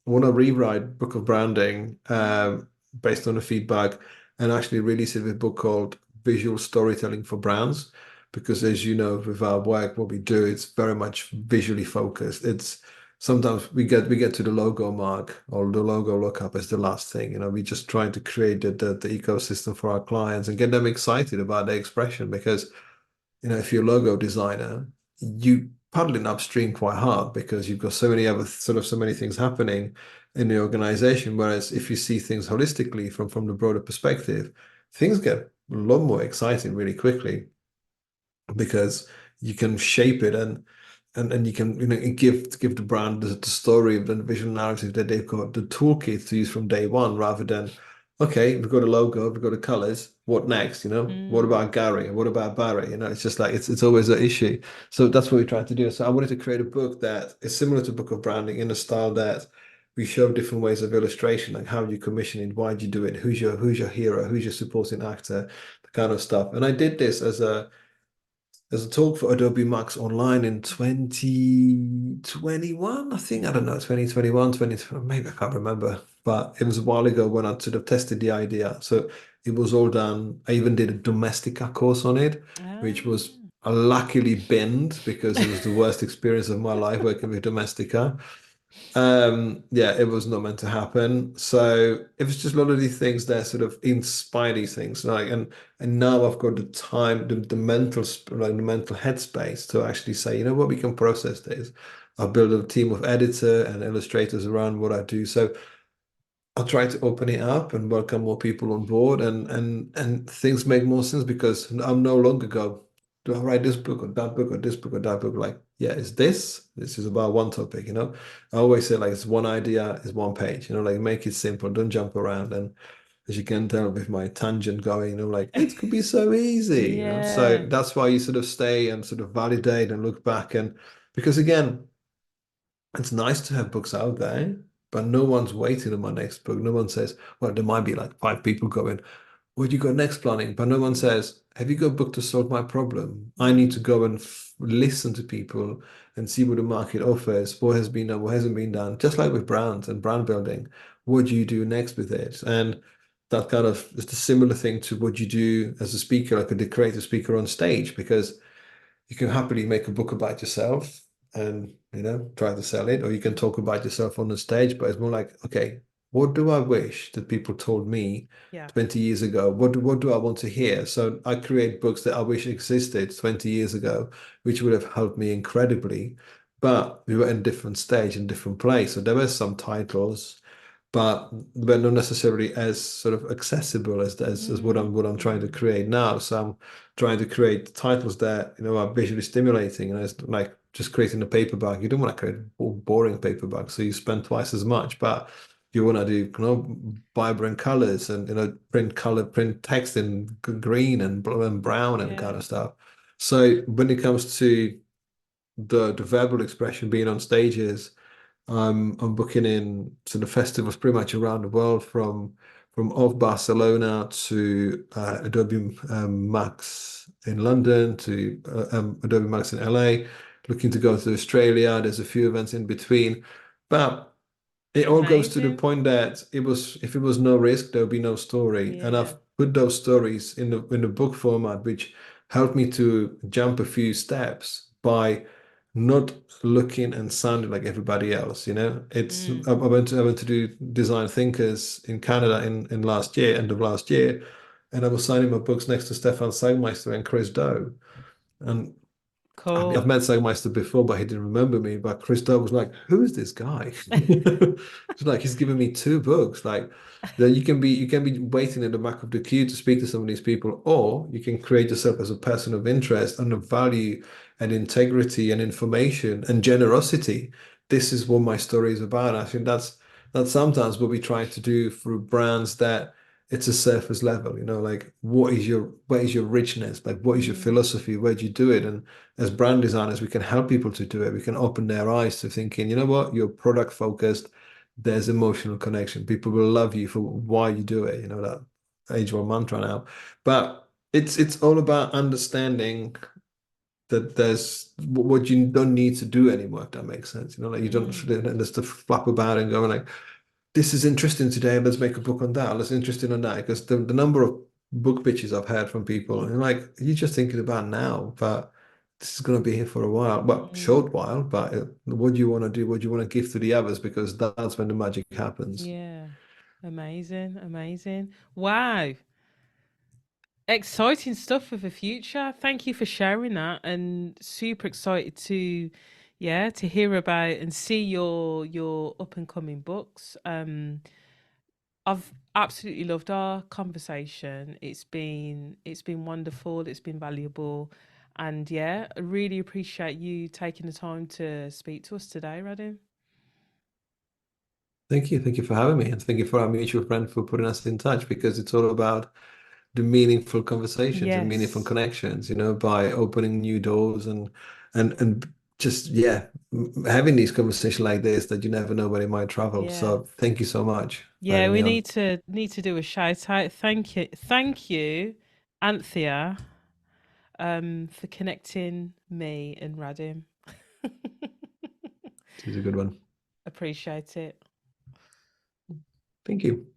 I want to rewrite Book of Branding based on the feedback, and actually release it with a book called Visual Storytelling for Brands. Because as you know, with our work, what we do, it's very much visually focused. It's sometimes we get to the logo mark or the logo lookup as the last thing. We just trying to create the ecosystem for our clients and get them excited about the expression. Because if you're a logo designer, you paddling upstream quite hard because you've got so many other so many things happening in the organization. Whereas if you see things holistically from the broader perspective, things get a lot more exciting really quickly, because you can shape it and you can give the brand the story and the visual narrative that they've got the toolkit to use from day one, rather than, okay, we've got a logo, we've got the colors, what next? What Mm. about Gary? What about Barry? It's just like it's always an issue. So that's what we tried to do. So I wanted to create a book that is similar to Book of Branding in a style that we show different ways of illustration, like how you commission it, why do you do it, who's your hero, who's your supporting actor, the kind of stuff. And I did this as a talk for Adobe Max Online in 2021, I think. I don't know, 2021, 2020, maybe I can't remember. But it was a while ago when I sort of tested the idea. So it was all done. I even did a Domestika course on it, which was Ah. luckily binned because it was the worst experience of my life working with Domestika. Yeah, it was not meant to happen. So it was just a lot of these things that sort of inspire these things. Like, and now I've got the time, the mental, like the mental headspace to actually say, you know what, we can process this. I've built a team of editor and illustrators around what I do. So I'll try to open it up and welcome more people on board, and things make more sense because I'm no longer go, do I write this book or that book or this book or that book? Like, yeah, it's this. This is about one topic. I always say like it's one idea, it's one page, like make it simple, don't jump around. And as you can tell with my tangent going, like it could be so easy. So Yeah. that's why you sort of stay and sort of validate and look back, and because again, it's nice to have books out there, but no one's waiting on my next book. No one says, well, there might be like five people going, what you got next planning? But no one says, have you got a book to solve my problem? I need to go and listen to people and see what the market offers, what has been done, what hasn't been done. Just like with brands and brand building, what do you do next with it? And that kind of is the similar thing to what you do as a speaker, like a creative speaker on stage, because you can happily make a book about yourself and try to sell it, or you can talk about yourself on the stage, but it's more like, okay, what do I wish that people told me Yeah. 20 years ago? What do I want to hear? So I create books that I wish existed 20 years ago, which would have helped me incredibly, but we were in a different stage and different place. So there were some titles, but not necessarily as sort of accessible as what I'm trying to Mm. create now. So I'm trying to create titles that are visually stimulating, and it's like just creating a paperback. You don't want to create a boring paperback, so you spend twice as much, but you want to do vibrant colors and print text in green and blue and brown and kind Yeah. of stuff. So when it comes to the verbal expression being on stages, I'm booking in to the festivals pretty much around the world, from off Barcelona to Adobe Max in London to Adobe Max in LA. Looking to go to Australia. There's a few events in between, but it all goes to the Amazing. point that if it was no risk, there would be no story. And Yeah. I've put those stories in the book format, which helped me to jump a few steps by not looking and sounding like everybody else. Mm. I went to do design thinkers in Canada in last year, end of last year, and I was signing my books next to Stefan Sagmeister and Chris Do. And I've Cool. met Sagmeister before, but he didn't remember me. But Christoph was like, "Who is this guy?" It's like he's given me two books. Like, then you can be waiting in the back of the queue to speak to some of these people, or you can create yourself as a person of interest and of value and integrity and information and generosity. This is what my story is about. I think that's sometimes what we try to do through brands, that it's a surface level. Like what is your richness? Like what is your Mm. philosophy? Where do you do it? And as brand designers, we can help people to do it. We can open their eyes to thinking, you know what, you're product focused. There's emotional connection. People will love you for why you do it. That age one mantra now. But it's all about understanding that there's what you don't need to do anymore, if that makes sense. Like you don't Mm. just to flap about and go like, this is interesting today. Let's make a book on that. Let's interesting on that. Because the number of book pitches I've had from people, and like, you're just thinking about now, but this is going to be here for a while, well, Mm. short while. But what do you want to do? What do you want to give to the others? Because that's when the magic happens. Yeah. Amazing. Amazing. Wow. Exciting stuff for the future. Thank you for sharing that, and super excited to, yeah, to hear about and see your up and coming books. I've absolutely loved our conversation. It's been wonderful. It's been valuable, and yeah, I really appreciate you taking the time to speak to us today, Radim. Thank you. Thank you for having me. And thank you for our mutual friend for putting us in touch, because it's all about the meaningful conversations and meaningful Yes. connections, by opening new doors and just having these conversations like this that you never know where they might travel. Yeah. So thank you so much, Yeah, we Danielle. need to do a shout out. Thank you, Anthea, for connecting me and Radim. This is a good one. Appreciate it. Thank you.